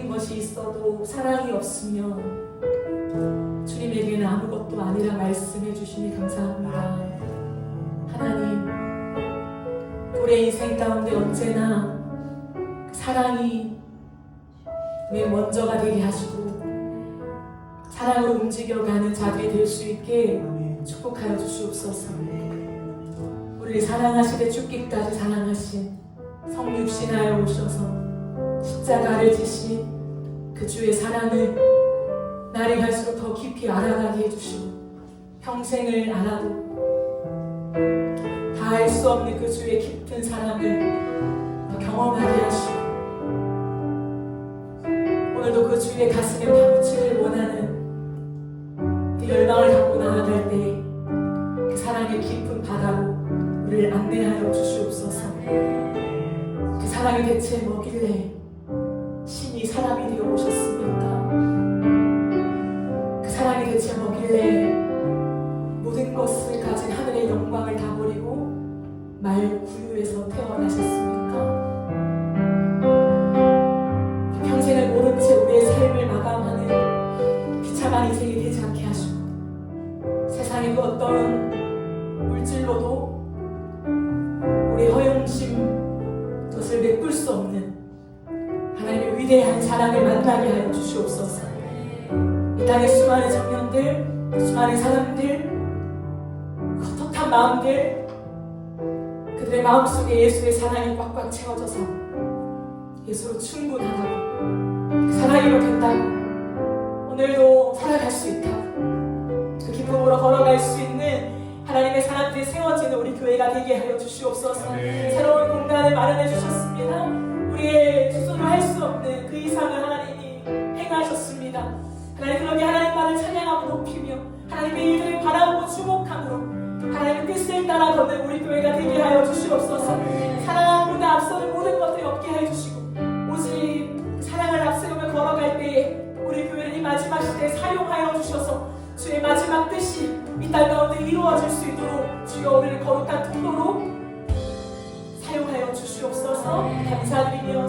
모든 것이 있어도 사랑이 없으면 주님에게는 아무것도 아니라 말씀해 주시니 감사합니다. 하나님, 우리의 인생 가운데 언제나 그 사랑이 맨 먼저가 되게 하시고 사랑으로 움직여가는 자들이 될 수 있게 축복하여 주시옵소서. 우리를 사랑하시되 죽기까지 사랑하신 성육신하여 오셔서 십자가를 지신 그 주의 사랑을 날이 갈수록 더 깊이 알아가게 해주시고 평생을 알아도 다 알 수 없는 그 주의 깊은 사랑을 더 경험하게 하시고 오늘도 그 주의 가슴에 파묻히를 원하는 그 열망을 갖고 나아갈 때 그 사랑의 깊은 바다로 우리를 안내하여 주시옵소서. 그 사랑이 대체 뭐길래 신이 사람이 되어 오셨습니까? 그 사랑이 대체 뭐길래 모든 것을 가진 하늘의 영광을 다 버리고 말 구유에서 태어나셨습니까? 평생을 모른 채 우리의 삶을 마감하는 비참한 인생이 되지 않게 하시고 세상의 그 어떤 물질로도 우리 허영심 것을 메꿀 수 없는 하나님의 위대한 사랑을 만나게 하여 주시옵소서. 이 땅의 수많은 청년들, 수많은 사람들, 헛헛한 마음들, 그들의 마음속에 예수의 사랑이 꽉꽉 채워져서 예수로 충분하다고, 그 사랑이로 된다고, 오늘도 살아갈 수 있다고, 그 기쁨으로 걸어갈 수 있는 하나님의 사람들이 세워지는 우리 교회가 되게 하여 주시옵소서. 새로운 공간을 마련해 주셨습니다. 우리의 스스로 할 수 없는 그 이상을 하나님이 행하셨습니다. 하나님, 그러게 하나님만을 찬양하고 높이며 하나님의 일들을 바라보고 주목함으로 하나님의 뜻을 따라 걷는 우리 교회가 되게 하여 주시옵소서. 사랑보다 앞서는 모든 것들을 얻게 해 주시고 오직 사랑을 앞세우며 걸어갈 때에 우리 교회를 이 마지막 시대에 사용하여 주셔서 주의 마지막 뜻이 이 땅 가운데 이루어질 수 있도록 주여 우리를 거룩한 통로로 사용하여 주시옵소서. 감사드리며